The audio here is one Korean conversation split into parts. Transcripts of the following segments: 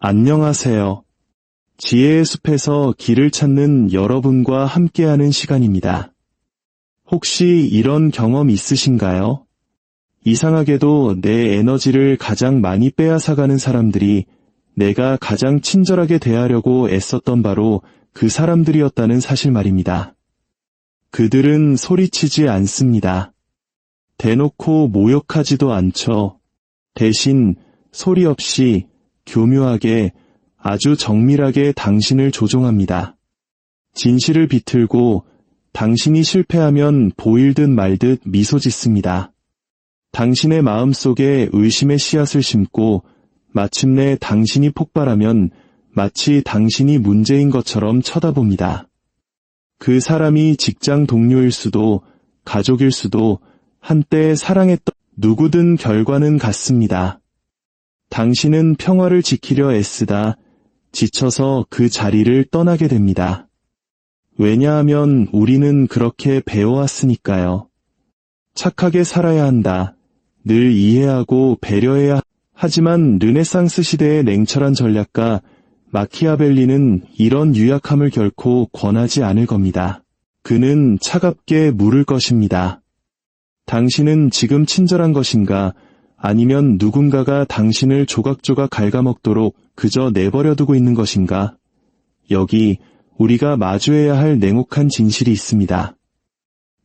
안녕하세요. 지혜의 숲에서 길을 찾는 여러분과 함께하는 시간입니다. 혹시 이런 경험 있으신가요? 이상하게도 내 에너지를 가장 많이 빼앗아가는 사람들이 내가 가장 친절하게 대하려고 애썼던 바로 그 사람들이었다는 사실 말입니다. 그들은 소리치지 않습니다. 대놓고 모욕하지도 않죠. 대신 소리 없이 교묘하게 아주 정밀하게 당신을 조종합니다. 진실을 비틀고 당신이 실패하면 보일 듯 말 듯 미소 짓습니다. 당신의 마음속에 의심의 씨앗을 심고 마침내 당신이 폭발하면 마치 당신이 문제인 것처럼 쳐다봅니다. 그 사람이 직장 동료일 수도 가족일 수도 한때 사랑했던 누구든 결과는 같습니다. 당신은 평화를 지키려 애쓰다 지쳐서 그 자리를 떠나게 됩니다. 왜냐하면 우리는 그렇게 배워왔으니까요. 착하게 살아야 한다. 늘 이해하고 배려해야 하지만 르네상스 시대의 냉철한 전략가 마키아벨리는 이런 유약함을 결코 권하지 않을 겁니다. 그는 차갑게 물을 것입니다. 당신은 지금 친절한 것인가? 아니면 누군가가 당신을 조각조각 갉아먹도록 그저 내버려두고 있는 것인가? 여기 우리가 마주해야 할 냉혹한 진실이 있습니다.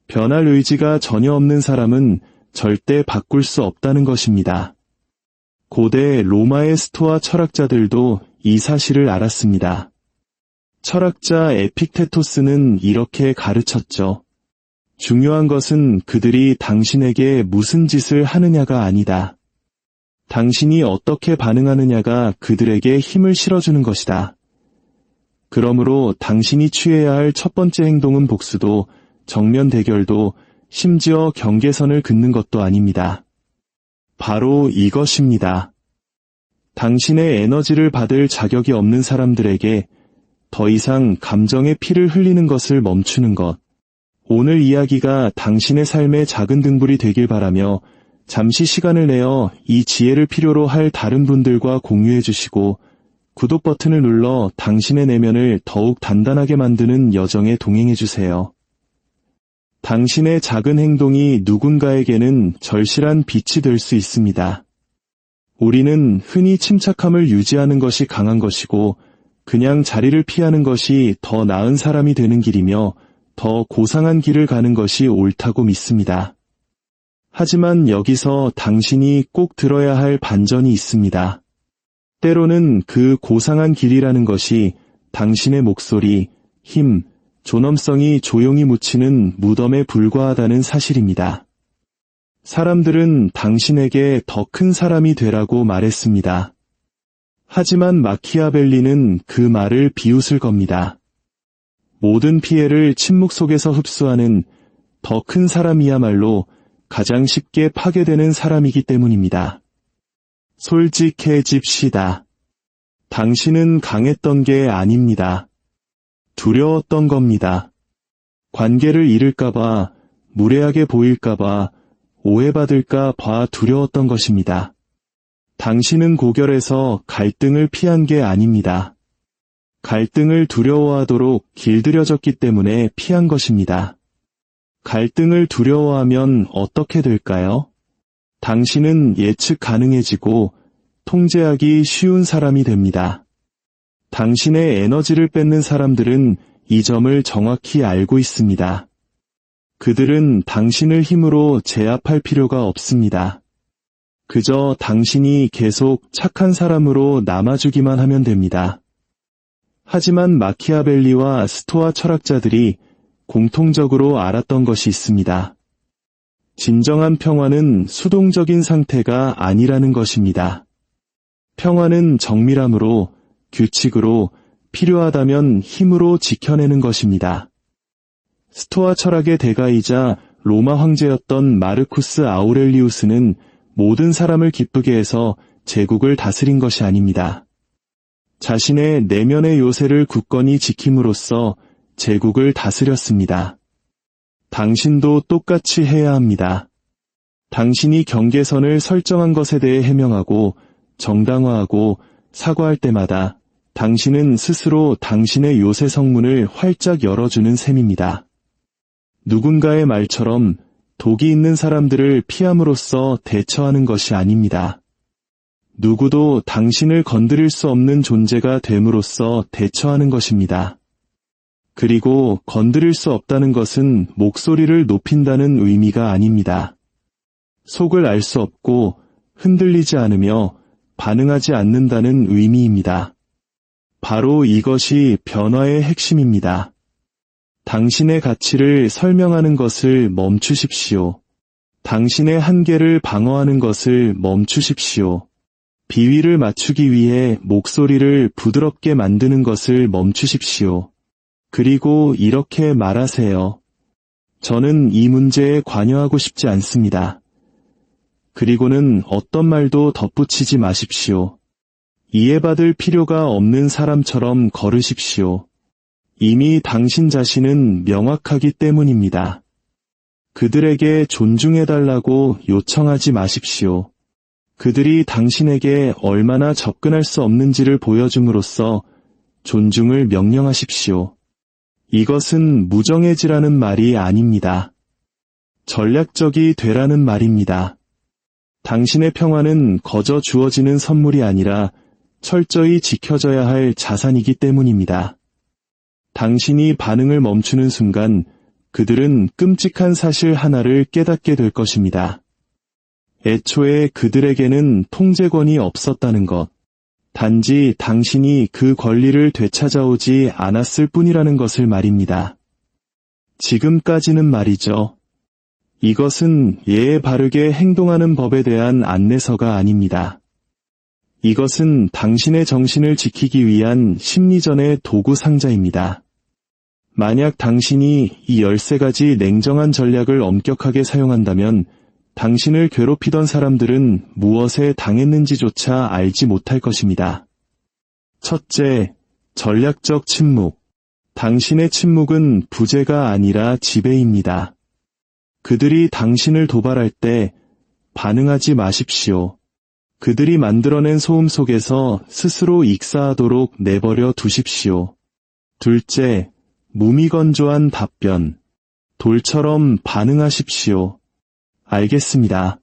변할 의지가 전혀 없는 사람은 절대 바꿀 수 없다는 것입니다. 고대 로마의 스토아 철학자들도 이 사실을 알았습니다. 철학자 에픽테토스는 이렇게 가르쳤죠. 중요한 것은 그들이 당신에게 무슨 짓을 하느냐가 아니다. 당신이 어떻게 반응하느냐가 그들에게 힘을 실어주는 것이다. 그러므로 당신이 취해야 할 첫 번째 행동은 복수도, 정면 대결도, 심지어 경계선을 긋는 것도 아닙니다. 바로 이것입니다. 당신의 에너지를 받을 자격이 없는 사람들에게 더 이상 감정의 피를 흘리는 것을 멈추는 것. 오늘 이야기가 당신의 삶의 작은 등불이 되길 바라며 잠시 시간을 내어 이 지혜를 필요로 할 다른 분들과 공유해 주시고 구독 버튼을 눌러 당신의 내면을 더욱 단단하게 만드는 여정에 동행해 주세요. 당신의 작은 행동이 누군가에게는 절실한 빛이 될 수 있습니다. 우리는 흔히 침착함을 유지하는 것이 강한 것이고 그냥 자리를 피하는 것이 더 나은 사람이 되는 길이며 더 고상한 길을 가는 것이 옳다고 믿습니다. 하지만 여기서 당신이 꼭 들어야 할 반전이 있습니다. 때로는 그 고상한 길이라는 것이 당신의 목소리, 힘, 존엄성이 조용히 묻히는 무덤에 불과하다는 사실입니다. 사람들은 당신에게 더 큰 사람이 되라고 말했습니다. 하지만 마키아벨리는 그 말을 비웃을 겁니다. 모든 피해를 침묵 속에서 흡수하는 더 큰 사람이야말로 가장 쉽게 파괴되는 사람이기 때문입니다. 솔직해집시다. 당신은 강했던 게 아닙니다. 두려웠던 겁니다. 관계를 잃을까봐, 무례하게 보일까봐, 오해받을까 봐 두려웠던 것입니다. 당신은 고결해서 갈등을 피한 게 아닙니다. 갈등을 두려워하도록 길들여졌기 때문에 피한 것입니다. 갈등을 두려워하면 어떻게 될까요? 당신은 예측 가능해지고 통제하기 쉬운 사람이 됩니다. 당신의 에너지를 뺏는 사람들은 이 점을 정확히 알고 있습니다. 그들은 당신을 힘으로 제압할 필요가 없습니다. 그저 당신이 계속 착한 사람으로 남아주기만 하면 됩니다. 하지만 마키아벨리와 스토아 철학자들이 공통적으로 알았던 것이 있습니다. 진정한 평화는 수동적인 상태가 아니라는 것입니다. 평화는 정밀함으로, 규칙으로, 필요하다면 힘으로 지켜내는 것입니다. 스토아 철학의 대가이자 로마 황제였던 마르쿠스 아우렐리우스는 모든 사람을 기쁘게 해서 제국을 다스린 것이 아닙니다. 자신의 내면의 요새를 굳건히 지킴으로써 제국을 다스렸습니다. 당신도 똑같이 해야 합니다. 당신이 경계선을 설정한 것에 대해 해명하고 정당화하고 사과할 때마다 당신은 스스로 당신의 요새 성문을 활짝 열어주는 셈입니다. 누군가의 말처럼 독이 있는 사람들을 피함으로써 대처하는 것이 아닙니다. 누구도 당신을 건드릴 수 없는 존재가 됨으로써 대처하는 것입니다. 그리고 건드릴 수 없다는 것은 목소리를 높인다는 의미가 아닙니다. 속을 알 수 없고 흔들리지 않으며 반응하지 않는다는 의미입니다. 바로 이것이 변화의 핵심입니다. 당신의 가치를 설명하는 것을 멈추십시오. 당신의 한계를 방어하는 것을 멈추십시오. 비위를 맞추기 위해 목소리를 부드럽게 만드는 것을 멈추십시오. 그리고 이렇게 말하세요. 저는 이 문제에 관여하고 싶지 않습니다. 그리고는 어떤 말도 덧붙이지 마십시오. 이해받을 필요가 없는 사람처럼 걸으십시오. 이미 당신 자신은 명확하기 때문입니다. 그들에게 존중해달라고 요청하지 마십시오. 그들이 당신에게 얼마나 접근할 수 없는지를 보여줌으로써 존중을 명령하십시오. 이것은 무정해지라는 말이 아닙니다. 전략적이 되라는 말입니다. 당신의 평화는 거저 주어지는 선물이 아니라 철저히 지켜져야 할 자산이기 때문입니다. 당신이 반응을 멈추는 순간 그들은 끔찍한 사실 하나를 깨닫게 될 것입니다. 애초에 그들에게는 통제권이 없었다는 것, 단지 당신이 그 권리를 되찾아오지 않았을 뿐이라는 것을 말입니다. 지금까지는 말이죠. 이것은 예에 바르게 행동하는 법에 대한 안내서가 아닙니다. 이것은 당신의 정신을 지키기 위한 심리전의 도구 상자입니다. 만약 당신이 이 13가지 냉정한 전략을 엄격하게 사용한다면 당신을 괴롭히던 사람들은 무엇에 당했는지조차 알지 못할 것입니다. 첫째, 전략적 침묵. 당신의 침묵은 부재가 아니라 지배입니다. 그들이 당신을 도발할 때 반응하지 마십시오. 그들이 만들어낸 소음 속에서 스스로 익사하도록 내버려 두십시오. 둘째, 무미건조한 답변. 돌처럼 반응하십시오. 알겠습니다.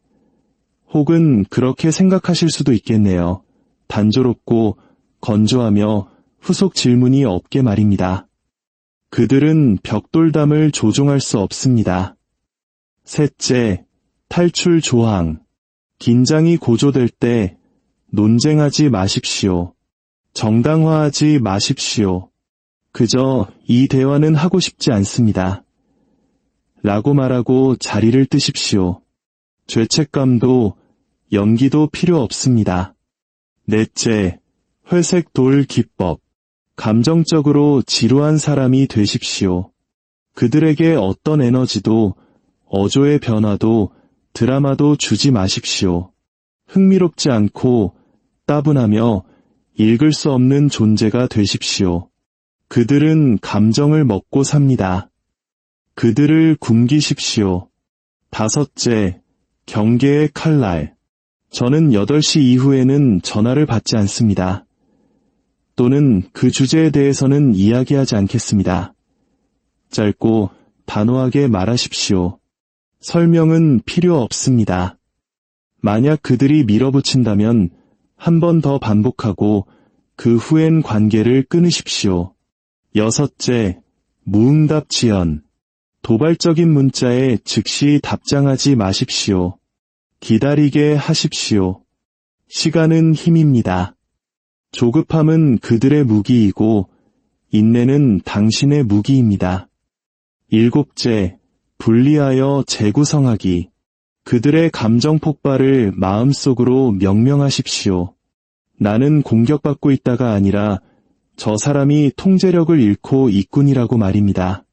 혹은 그렇게 생각하실 수도 있겠네요. 단조롭고 건조하며 후속 질문이 없게 말입니다. 그들은 벽돌담을 조종할 수 없습니다. 셋째, 탈출 조항. 긴장이 고조될 때 논쟁하지 마십시오. 정당화하지 마십시오. 그저 이 대화는 하고 싶지 않습니다. 라고 말하고 자리를 뜨십시오. 죄책감도 연기도 필요 없습니다. 넷째, 회색 돌 기법. 감정적으로 지루한 사람이 되십시오. 그들에게 어떤 에너지도 어조의 변화도 드라마도 주지 마십시오. 흥미롭지 않고 따분하며 읽을 수 없는 존재가 되십시오. 그들은 감정을 먹고 삽니다. 그들을 굶기십시오. 다섯째, 경계의 칼날. 저는 8시 이후에는 전화를 받지 않습니다. 또는 그 주제에 대해서는 이야기하지 않겠습니다. 짧고 단호하게 말하십시오. 설명은 필요 없습니다. 만약 그들이 밀어붙인다면 한 번 더 반복하고 그 후엔 관계를 끊으십시오. 여섯째, 무응답 지연. 도발적인 문자에 즉시 답장하지 마십시오. 기다리게 하십시오. 시간은 힘입니다. 조급함은 그들의 무기이고 인내는 당신의 무기입니다. 일곱째, 분리하여 재구성하기. 그들의 감정 폭발을 마음속으로 명명하십시오. 나는 공격받고 있다가 아니라 저 사람이 통제력을 잃고 있군이라고 말입니다.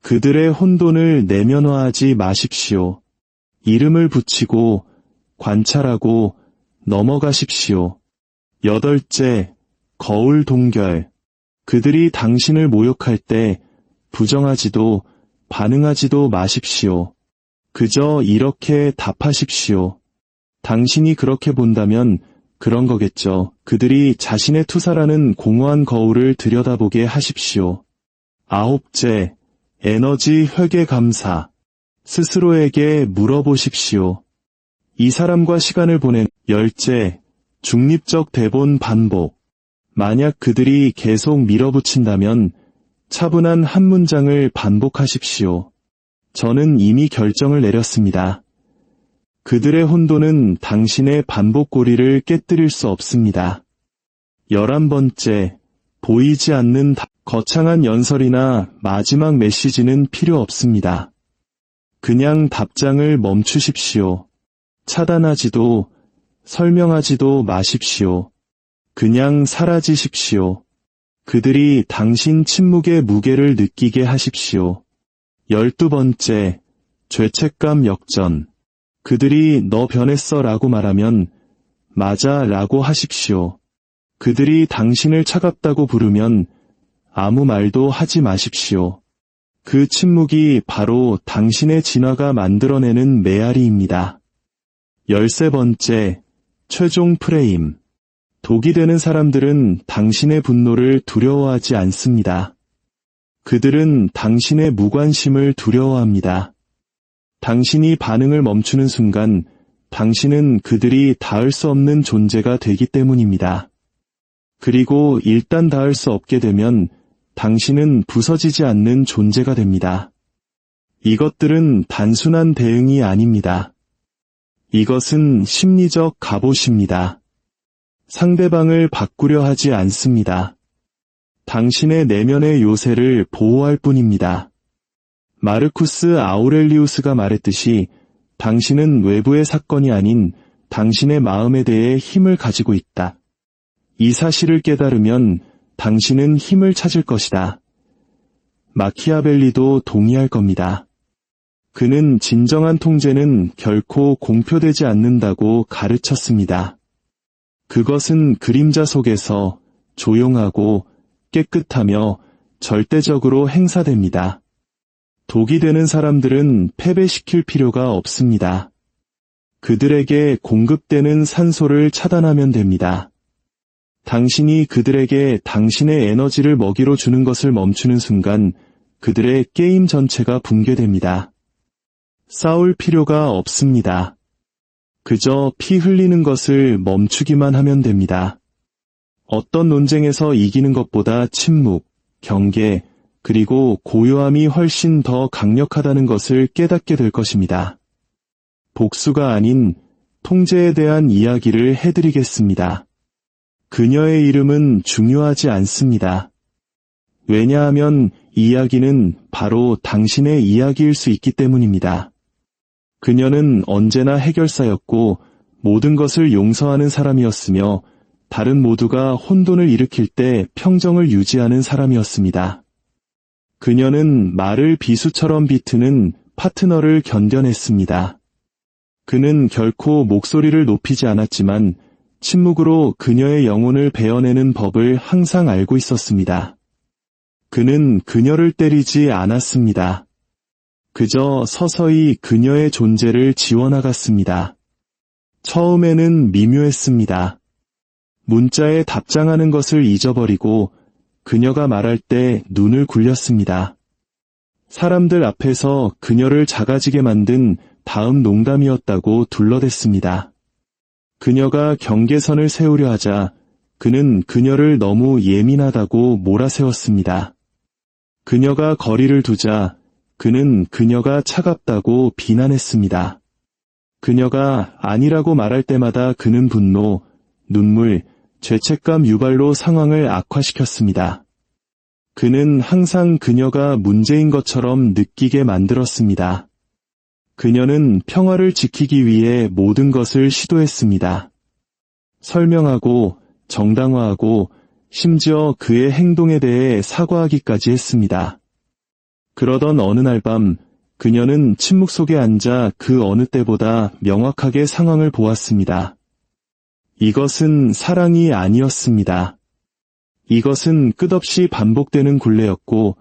그들의 혼돈을 내면화하지 마십시오. 이름을 붙이고 관찰하고 넘어가십시오. 여덟째, 거울 동결. 그들이 당신을 모욕할 때 부정하지도 반응하지도 마십시오. 그저 이렇게 답하십시오. 당신이 그렇게 본다면 그런 거겠죠. 그들이 자신의 투사라는 공허한 거울을 들여다보게 하십시오. 9째, 에너지 회계 감사. 스스로에게 물어보십시오. 이 사람과 시간을 보낸 10째, 중립적 대본 반복. 만약 그들이 계속 밀어붙인다면 차분한 한 문장을 반복하십시오. 저는 이미 결정을 내렸습니다. 그들의 혼돈은 당신의 반복고리를 깨뜨릴 수 없습니다. 11번째, 보이지 않는 거창한 연설이나 마지막 메시지는 필요 없습니다. 그냥 답장을 멈추십시오. 차단하지도 설명하지도 마십시오. 그냥 사라지십시오. 그들이 당신 침묵의 무게를 느끼게 하십시오. 12번째, 죄책감 역전. 그들이 너 변했어 라고 말하면 맞아 라고 하십시오. 그들이 당신을 차갑다고 부르면 아무 말도 하지 마십시오. 그 침묵이 바로 당신의 진화가 만들어내는 메아리입니다. 13번째, 최종 프레임. 독이 되는 사람들은 당신의 분노를 두려워하지 않습니다. 그들은 당신의 무관심을 두려워합니다. 당신이 반응을 멈추는 순간 당신은 그들이 닿을 수 없는 존재가 되기 때문입니다. 그리고 일단 닿을 수 없게 되면 당신은 부서지지 않는 존재가 됩니다. 이것들은 단순한 대응이 아닙니다. 이것은 심리적 갑옷입니다. 상대방을 바꾸려 하지 않습니다. 당신의 내면의 요새를 보호할 뿐입니다. 마르쿠스 아우렐리우스가 말했듯이 당신은 외부의 사건이 아닌 당신의 마음에 대해 힘을 가지고 있다. 이 사실을 깨달으면 당신은 힘을 찾을 것이다. 마키아벨리도 동의할 겁니다. 그는 진정한 통제는 결코 공표되지 않는다고 가르쳤습니다. 그것은 그림자 속에서 조용하고 깨끗하며 절대적으로 행사됩니다. 독이 되는 사람들은 패배시킬 필요가 없습니다. 그들에게 공급되는 산소를 차단하면 됩니다. 당신이 그들에게 당신의 에너지를 먹이로 주는 것을 멈추는 순간 그들의 게임 전체가 붕괴됩니다. 싸울 필요가 없습니다. 그저 피 흘리는 것을 멈추기만 하면 됩니다. 어떤 논쟁에서 이기는 것보다 침묵, 경계, 그리고 고요함이 훨씬 더 강력하다는 것을 깨닫게 될 것입니다. 복수가 아닌 통제에 대한 이야기를 해드리겠습니다. 그녀의 이름은 중요하지 않습니다. 왜냐하면 이야기는 바로 당신의 이야기일 수 있기 때문입니다. 그녀는 언제나 해결사였고 모든 것을 용서하는 사람이었으며 다른 모두가 혼돈을 일으킬 때 평정을 유지하는 사람이었습니다. 그녀는 말을 비수처럼 비트는 파트너를 견뎌냈습니다. 그는 결코 목소리를 높이지 않았지만 침묵으로 그녀의 영혼을 베어내는 법을 항상 알고 있었습니다. 그는 그녀를 때리지 않았습니다. 그저 서서히 그녀의 존재를 지워나갔습니다. 처음에는 미묘했습니다. 문자에 답장하는 것을 잊어버리고 그녀가 말할 때 눈을 굴렸습니다. 사람들 앞에서 그녀를 작아지게 만든 다음 농담이었다고 둘러댔습니다. 그녀가 경계선을 세우려 하자 그는 그녀를 너무 예민하다고 몰아세웠습니다. 그녀가 거리를 두자 그는 그녀가 차갑다고 비난했습니다. 그녀가 아니라고 말할 때마다 그는 분노, 눈물, 죄책감 유발로 상황을 악화시켰습니다. 그는 항상 그녀가 문제인 것처럼 느끼게 만들었습니다. 그녀는 평화를 지키기 위해 모든 것을 시도했습니다. 설명하고 정당화하고 심지어 그의 행동에 대해 사과하기까지 했습니다. 그러던 어느 날 밤 그녀는 침묵 속에 앉아 그 어느 때보다 명확하게 상황을 보았습니다. 이것은 사랑이 아니었습니다. 이것은 끝없이 반복되는 굴레였고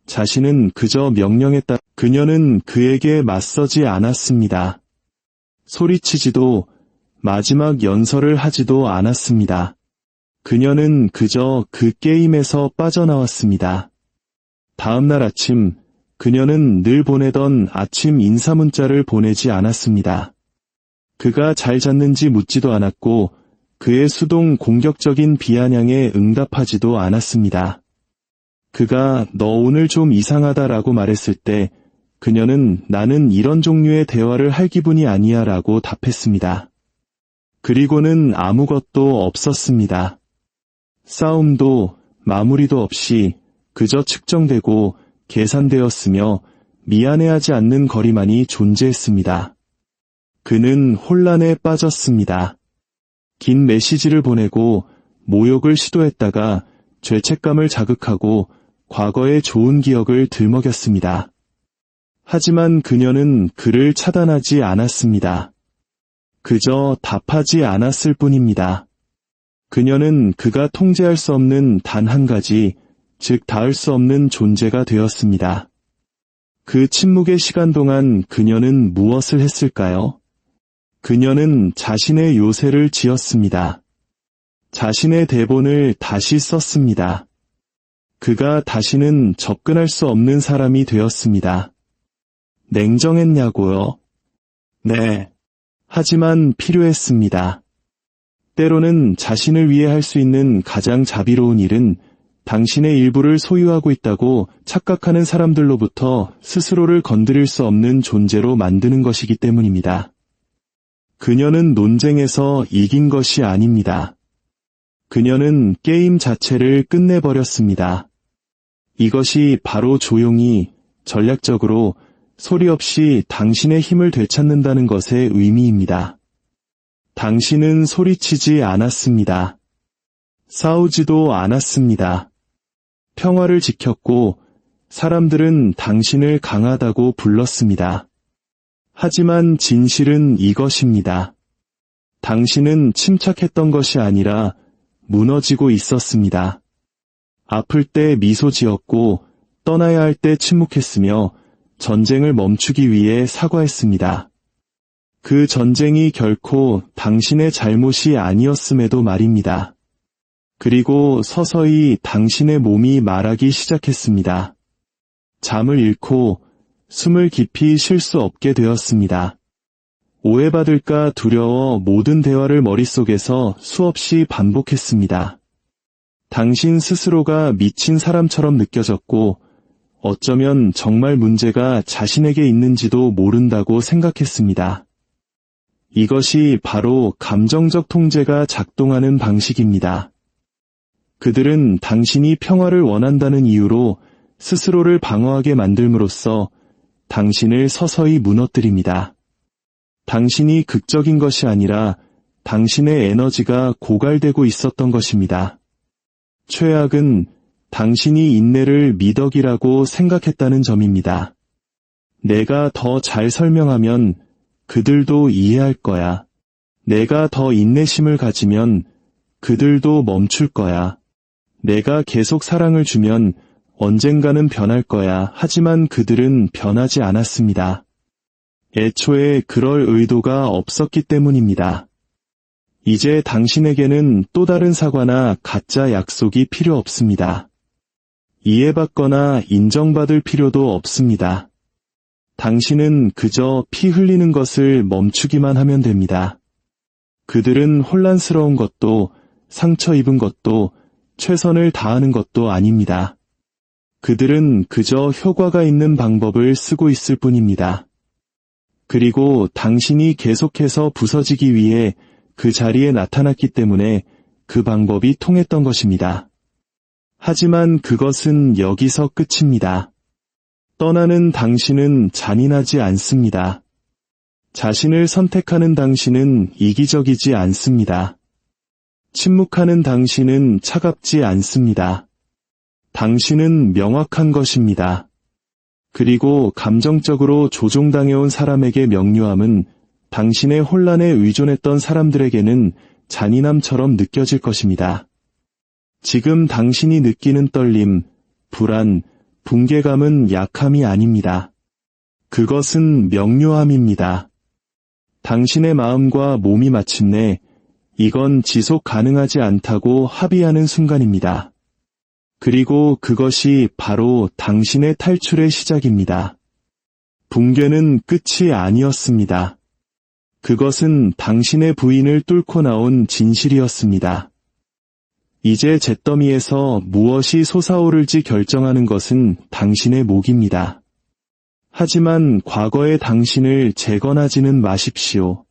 자신은 그저 명령에 따라 그녀는 그에게 맞서지 않았습니다. 소리치지도 마지막 연설을 하지도 않았습니다. 그녀는 그저 그 게임에서 빠져나왔습니다. 다음날 아침, 그녀는 늘 보내던 아침 인사 문자를 보내지 않았습니다. 그가 잘 잤는지 묻지도 않았고 그의 수동 공격적인 비아냥에 응답하지도 않았습니다. 그가 너 오늘 좀 이상하다라고 말했을 때 그녀는 나는 이런 종류의 대화를 할 기분이 아니야 라고 답했습니다. 그리고는 아무것도 없었습니다. 싸움도 마무리도 없이 그저 측정되고 계산되었으며 미안해하지 않는 거리만이 존재했습니다. 그는 혼란에 빠졌습니다. 긴 메시지를 보내고 모욕을 시도했다가 죄책감을 자극하고 과거의 좋은 기억을 들먹였습니다. 하지만 그녀는 그를 차단하지 않았습니다. 그저 답하지 않았을 뿐입니다. 그녀는 그가 통제할 수 없는 단 한 가지, 즉 닿을 수 없는 존재가 되었습니다. 그 침묵의 시간 동안 그녀는 무엇을 했을까요? 그녀는 자신의 요새를 지었습니다. 자신의 대본을 다시 썼습니다. 그가 다시는 접근할 수 없는 사람이 되었습니다. 냉정했냐고요? 네. 하지만 필요했습니다. 때로는 자신을 위해 할 수 있는 가장 자비로운 일은 당신의 일부를 소유하고 있다고 착각하는 사람들로부터 스스로를 건드릴 수 없는 존재로 만드는 것이기 때문입니다. 그녀는 논쟁에서 이긴 것이 아닙니다. 그녀는 게임 자체를 끝내버렸습니다. 이것이 바로 조용히, 전략적으로, 소리 없이 당신의 힘을 되찾는다는 것의 의미입니다. 당신은 소리치지 않았습니다. 싸우지도 않았습니다. 평화를 지켰고 사람들은 당신을 강하다고 불렀습니다. 하지만 진실은 이것입니다. 당신은 침착했던 것이 아니라 무너지고 있었습니다. 아플 때 미소 지었고 떠나야 할 때 침묵했으며 전쟁을 멈추기 위해 사과했습니다. 그 전쟁이 결코 당신의 잘못이 아니었음에도 말입니다. 그리고 서서히 당신의 몸이 말하기 시작했습니다. 잠을 잃고 숨을 깊이 쉴 수 없게 되었습니다. 오해받을까 두려워 모든 대화를 머릿속에서 수없이 반복했습니다. 당신 스스로가 미친 사람처럼 느껴졌고 어쩌면 정말 문제가 자신에게 있는지도 모른다고 생각했습니다. 이것이 바로 감정적 통제가 작동하는 방식입니다. 그들은 당신이 평화를 원한다는 이유로 스스로를 방어하게 만들므로써 당신을 서서히 무너뜨립니다. 당신이 극적인 것이 아니라 당신의 에너지가 고갈되고 있었던 것입니다. 최악은 당신이 인내를 미덕이라고 생각했다는 점입니다. 내가 더 잘 설명하면 그들도 이해할 거야. 내가 더 인내심을 가지면 그들도 멈출 거야. 내가 계속 사랑을 주면 언젠가는 변할 거야. 하지만 그들은 변하지 않았습니다. 애초에 그럴 의도가 없었기 때문입니다. 이제 당신에게는 또 다른 사과나 가짜 약속이 필요 없습니다. 이해받거나 인정받을 필요도 없습니다. 당신은 그저 피 흘리는 것을 멈추기만 하면 됩니다. 그들은 혼란스러운 것도 상처 입은 것도 최선을 다하는 것도 아닙니다. 그들은 그저 효과가 있는 방법을 쓰고 있을 뿐입니다. 그리고 당신이 계속해서 부서지기 위해 그 자리에 나타났기 때문에 그 방법이 통했던 것입니다. 하지만 그것은 여기서 끝입니다. 떠나는 당신은 잔인하지 않습니다. 자신을 선택하는 당신은 이기적이지 않습니다. 침묵하는 당신은 차갑지 않습니다. 당신은 명확한 것입니다. 그리고 감정적으로 조종당해온 사람에게 명료함은 당신의 혼란에 의존했던 사람들에게는 잔인함처럼 느껴질 것입니다. 지금 당신이 느끼는 떨림, 불안, 붕괴감은 약함이 아닙니다. 그것은 명료함입니다. 당신의 마음과 몸이 마침내 이건 지속 가능하지 않다고 합의하는 순간입니다. 그리고 그것이 바로 당신의 탈출의 시작입니다. 붕괴는 끝이 아니었습니다. 그것은 당신의 부인을 뚫고 나온 진실이었습니다. 이제 잿더미에서 무엇이 솟아오를지 결정하는 것은 당신의 몫입니다. 하지만 과거의 당신을 재건하지는 마십시오.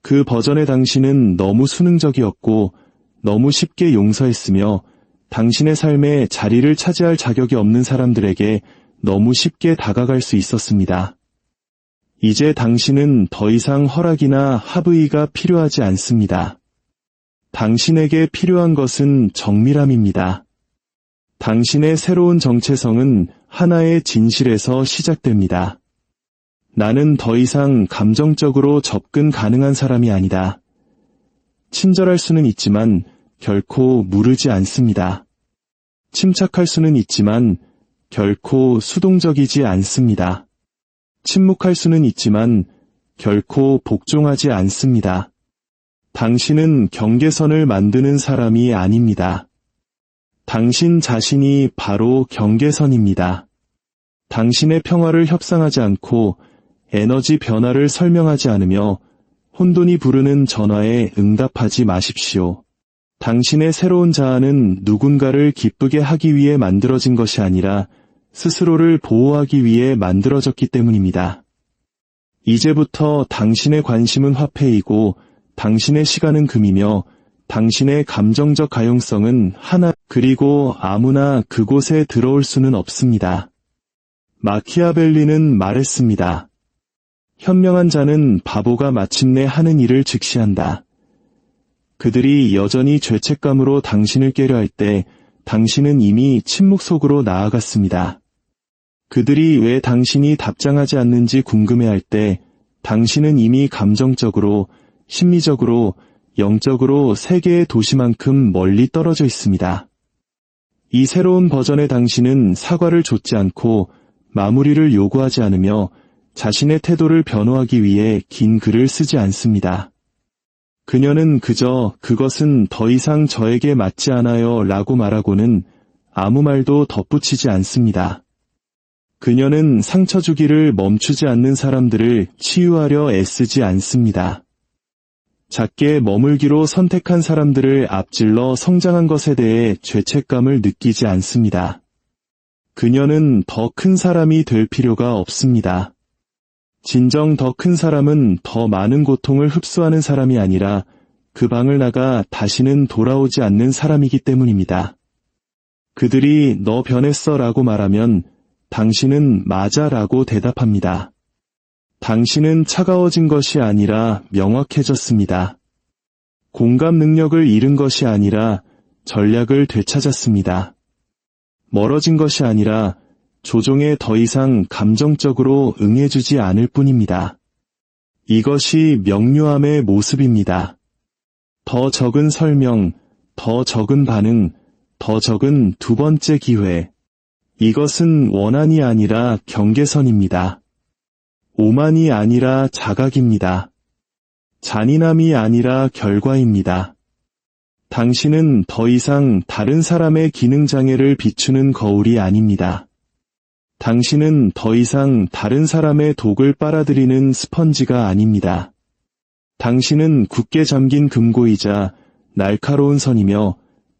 그 버전의 당신은 너무 수능적이었고 너무 쉽게 용서했으며 당신의 삶에 자리를 차지할 자격이 없는 사람들에게 너무 쉽게 다가갈 수 있었습니다. 이제 당신은 더 이상 허락이나 합의가 필요하지 않습니다. 당신에게 필요한 것은 정밀함입니다. 당신의 새로운 정체성은 하나의 진실에서 시작됩니다. 나는 더 이상 감정적으로 접근 가능한 사람이 아니다. 친절할 수는 있지만 결코 무르지 않습니다. 침착할 수는 있지만 결코 수동적이지 않습니다. 침묵할 수는 있지만 결코 복종하지 않습니다. 당신은 경계선을 만드는 사람이 아닙니다. 당신 자신이 바로 경계선입니다. 당신의 평화를 협상하지 않고 에너지 변화를 설명하지 않으며 혼돈이 부르는 전화에 응답하지 마십시오. 당신의 새로운 자아는 누군가를 기쁘게 하기 위해 만들어진 것이 아니라 스스로를 보호하기 위해 만들어졌기 때문입니다. 이제부터 당신의 관심은 화폐이고 당신의 시간은 금이며 당신의 감정적 가용성은 하나, 그리고 아무나 그곳에 들어올 수는 없습니다. 마키아벨리는 말했습니다. 현명한 자는 바보가 마침내 하는 일을 즉시한다. 그들이 여전히 죄책감으로 당신을 깨려 할 때 당신은 이미 침묵 속으로 나아갔습니다. 그들이 왜 당신이 답장하지 않는지 궁금해할 때 당신은 이미 감정적으로, 심리적으로, 영적으로 세계의 도시만큼 멀리 떨어져 있습니다. 이 새로운 버전의 당신은 사과를 좇지 않고 마무리를 요구하지 않으며 자신의 태도를 변호하기 위해 긴 글을 쓰지 않습니다. 그녀는 그저 그것은 더 이상 저에게 맞지 않아요 라고 말하고는 아무 말도 덧붙이지 않습니다. 그녀는 상처 주기를 멈추지 않는 사람들을 치유하려 애쓰지 않습니다. 작게 머물기로 선택한 사람들을 앞질러 성장한 것에 대해 죄책감을 느끼지 않습니다. 그녀는 더 큰 사람이 될 필요가 없습니다. 진정 더 큰 사람은 더 많은 고통을 흡수하는 사람이 아니라 그 방을 나가 다시는 돌아오지 않는 사람이기 때문입니다. 그들이 너 변했어 라고 말하면 당신은 맞아 라고 대답합니다. 당신은 차가워진 것이 아니라 명확해졌습니다. 공감 능력을 잃은 것이 아니라 전략을 되찾았습니다. 멀어진 것이 아니라 조종에 더 이상 감정적으로 응해주지 않을 뿐입니다. 이것이 명료함의 모습입니다. 더 적은 설명, 더 적은 반응, 더 적은 두 번째 기회. 이것은 원한이 아니라 경계선입니다. 오만이 아니라 자각입니다. 잔인함이 아니라 결과입니다. 당신은 더 이상 다른 사람의 기능장애를 비추는 거울이 아닙니다. 당신은 더 이상 다른 사람의 독을 빨아들이는 스펀지가 아닙니다. 당신은 굳게 잠긴 금고이자 날카로운 선이며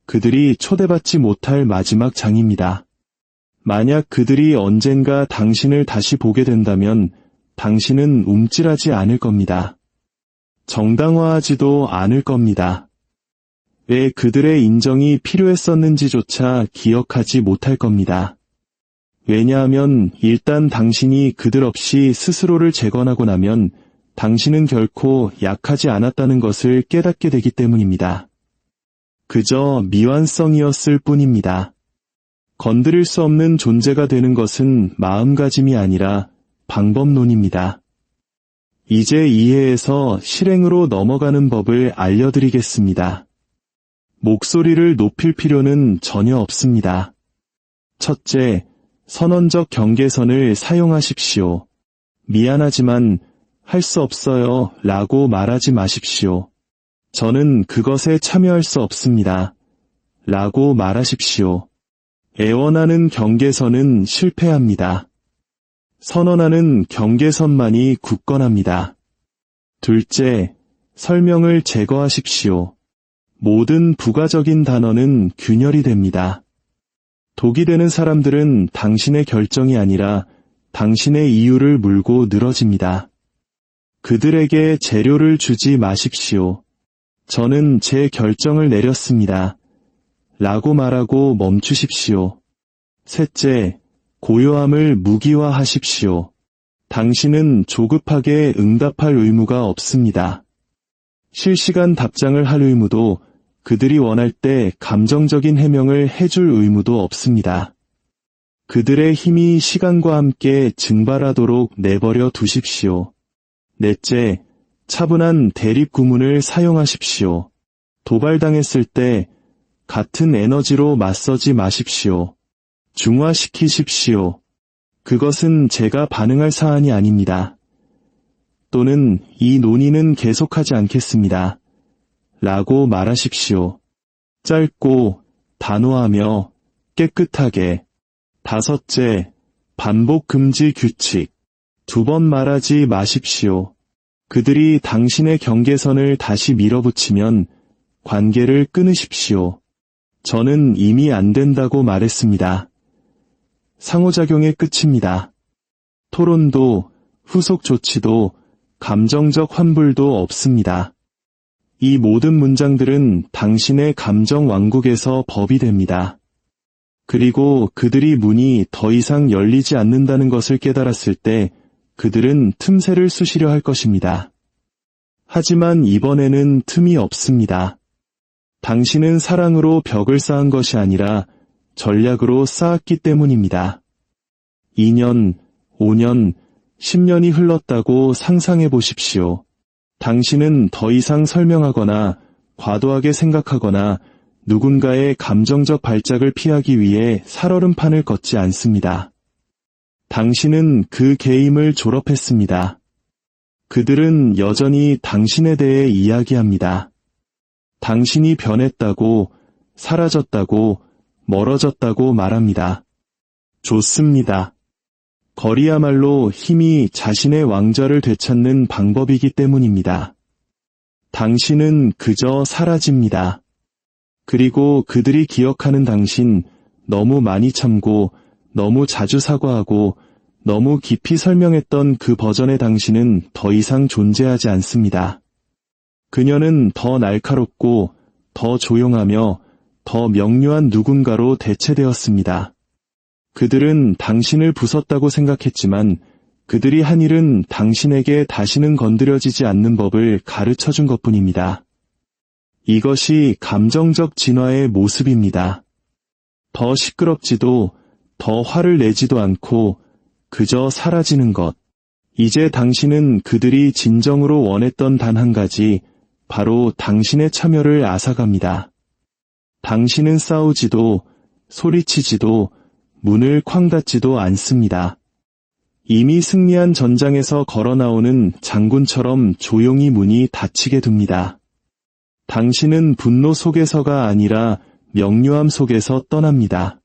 그들이 초대받지 못할 마지막 장입니다. 만약 그들이 언젠가 당신을 다시 보게 된다면 당신은 움찔하지 않을 겁니다. 정당화하지도 않을 겁니다. 왜 그들의 인정이 필요했었는지조차 기억하지 못할 겁니다. 왜냐하면 일단 당신이 그들 없이 스스로를 재건하고 나면 당신은 결코 약하지 않았다는 것을 깨닫게 되기 때문입니다. 그저 미완성이었을 뿐입니다. 건드릴 수 없는 존재가 되는 것은 마음가짐이 아니라 방법론입니다. 이제 이해에서 실행으로 넘어가는 법을 알려드리겠습니다. 목소리를 높일 필요는 전혀 없습니다. 첫째, 선언적 경계선을 사용하십시오. 미안하지만 할 수 없어요 라고 말하지 마십시오. 저는 그것에 참여할 수 없습니다. 라고 말하십시오. 애원하는 경계선은 실패합니다. 선언하는 경계선만이 굳건합니다. 둘째, 설명을 제거하십시오. 모든 부가적인 단어는 균열이 됩니다. 독이 되는 사람들은 당신의 결정이 아니라 당신의 이유를 물고 늘어집니다. 그들에게 재료를 주지 마십시오. 저는 제 결정을 내렸습니다. 라고 말하고 멈추십시오. 셋째, 고요함을 무기화하십시오. 당신은 조급하게 응답할 의무가 없습니다. 실시간 답장을 할 의무도, 그들이 원할 때 감정적인 해명을 해줄 의무도 없습니다. 그들의 힘이 시간과 함께 증발하도록 내버려 두십시오. 넷째, 차분한 대립 구문을 사용하십시오. 도발당했을 때 같은 에너지로 맞서지 마십시오. 중화시키십시오. 그것은 제가 반응할 사안이 아닙니다. 또는 이 논의는 계속하지 않겠습니다. 라고 말하십시오. 짧고 단호하며 깨끗하게. 다섯째, 반복 금지 규칙. 2번 말하지 마십시오. 그들이 당신의 경계선을 다시 밀어붙이면 관계를 끊으십시오. 저는 이미 안 된다고 말했습니다. 상호작용의 끝입니다. 토론도, 후속 조치도, 감정적 환불도 없습니다. 이 모든 문장들은 당신의 감정 왕국에서 법이 됩니다. 그리고 그들이 문이 더 이상 열리지 않는다는 것을 깨달았을 때 그들은 틈새를 쑤시려 할 것입니다. 하지만 이번에는 틈이 없습니다. 당신은 사랑으로 벽을 쌓은 것이 아니라 전략으로 쌓았기 때문입니다. 2년, 5년, 10년이 흘렀다고 상상해 보십시오. 당신은 더 이상 설명하거나 과도하게 생각하거나 누군가의 감정적 발작을 피하기 위해 살얼음판을 걷지 않습니다. 당신은 그 게임을 졸업했습니다. 그들은 여전히 당신에 대해 이야기합니다. 당신이 변했다고, 사라졌다고, 멀어졌다고 말합니다. 좋습니다. 거리야말로 힘이 자신의 왕좌를 되찾는 방법이기 때문입니다. 당신은 그저 사라집니다. 그리고 그들이 기억하는 당신, 너무 많이 참고, 너무 자주 사과하고, 너무 깊이 설명했던 그 버전의 당신은 더 이상 존재하지 않습니다. 그녀는 더 날카롭고, 더 조용하며, 더 명료한 누군가로 대체되었습니다. 그들은 당신을 부쉈다고 생각했지만 그들이 한 일은 당신에게 다시는 건드려지지 않는 법을 가르쳐준 것뿐입니다. 이것이 감정적 진화의 모습입니다. 더 시끄럽지도 더 화를 내지도 않고 그저 사라지는 것. 이제 당신은 그들이 진정으로 원했던 단 한 가지, 바로 당신의 참여를 앗아갑니다. 당신은 싸우지도 소리치지도 문을 쾅 닫지도 않습니다. 이미 승리한 전장에서 걸어나오는 장군처럼 조용히 문이 닫히게 둡니다. 당신은 분노 속에서가 아니라 명료함 속에서 떠납니다.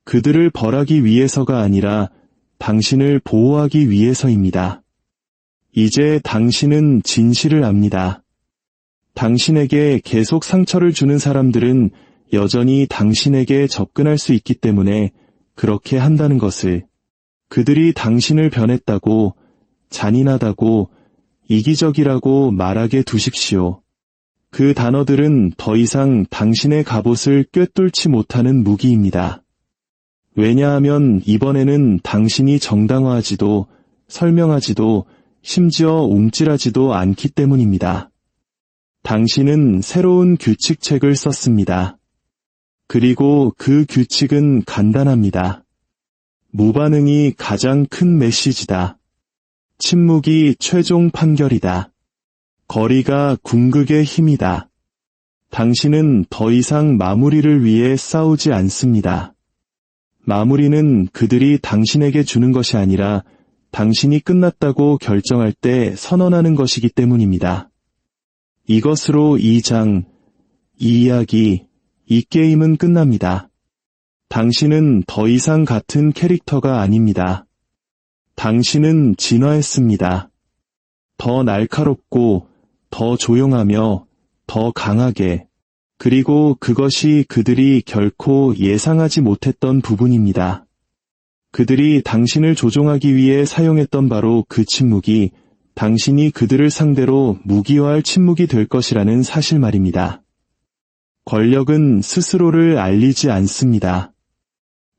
그들을 벌하기 위해서가 아니라 당신을 보호하기 위해서입니다. 이제 당신은 진실을 압니다. 당신에게 계속 상처를 주는 사람들은 여전히 당신에게 접근할 수 있기 때문에 그렇게 한다는 것을, 그들이 당신을 변했다고, 잔인하다고, 이기적이라고 말하게 두십시오. 그 단어들은 더 이상 당신의 갑옷을 꿰뚫지 못하는 무기입니다. 왜냐하면 이번에는 당신이 정당화하지도, 설명하지도, 심지어 움찔하지도 않기 때문입니다. 당신은 새로운 규칙책을 썼습니다. 그리고 그 규칙은 간단합니다. 무반응이 가장 큰 메시지다. 침묵이 최종 판결이다. 거리가 궁극의 힘이다. 당신은 더 이상 마무리를 위해 싸우지 않습니다. 마무리는 그들이 당신에게 주는 것이 아니라 당신이 끝났다고 결정할 때 선언하는 것이기 때문입니다. 이것으로 이 장, 이 이야기, 이 게임은 끝납니다. 당신은 더 이상 같은 캐릭터가 아닙니다. 당신은 진화했습니다. 더 날카롭고, 더 조용하며, 더 강하게, 그리고 그것이 그들이 결코 예상하지 못했던 부분입니다. 그들이 당신을 조종하기 위해 사용했던 바로 그 침묵이 당신이 그들을 상대로 무기화할 침묵이 될 것이라는 사실 말입니다. 권력은 스스로를 알리지 않습니다.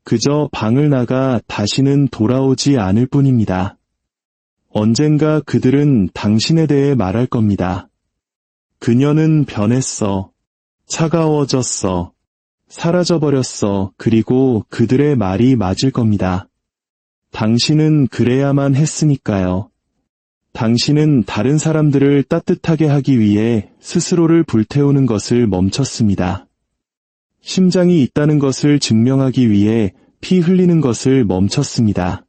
그저 방을 나가 다시는 돌아오지 않을 뿐입니다. 언젠가 그들은 당신에 대해 말할 겁니다. 그녀는 변했어. 차가워졌어. 사라져버렸어. 그리고 그들의 말이 맞을 겁니다. 당신은 그래야만 했으니까요. 당신은 다른 사람들을 따뜻하게 하기 위해 스스로를 불태우는 것을 멈췄습니다. 심장이 있다는 것을 증명하기 위해 피 흘리는 것을 멈췄습니다.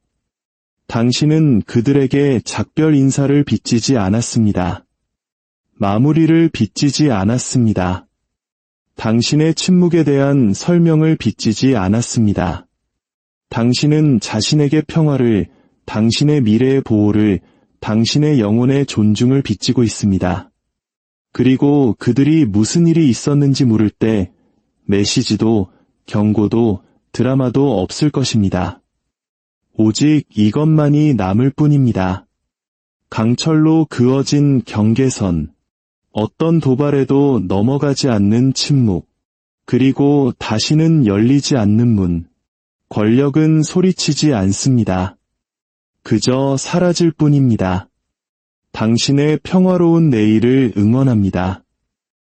당신은 그들에게 작별 인사를 빚지지 않았습니다. 마무리를 빚지지 않았습니다. 당신의 침묵에 대한 설명을 빚지지 않았습니다. 당신은 자신에게 평화를, 당신의 미래의 보호를, 당신의 영혼의 존중을 빚지고 있습니다. 그리고 그들이 무슨 일이 있었는지 물을 때 메시지도, 경고도, 드라마도 없을 것입니다. 오직 이것만이 남을 뿐입니다. 강철로 그어진 경계선, 어떤 도발에도 넘어가지 않는 침묵, 그리고 다시는 열리지 않는 문. 권력은 소리치지 않습니다. 그저 사라질 뿐입니다. 당신의 평화로운 내일을 응원합니다.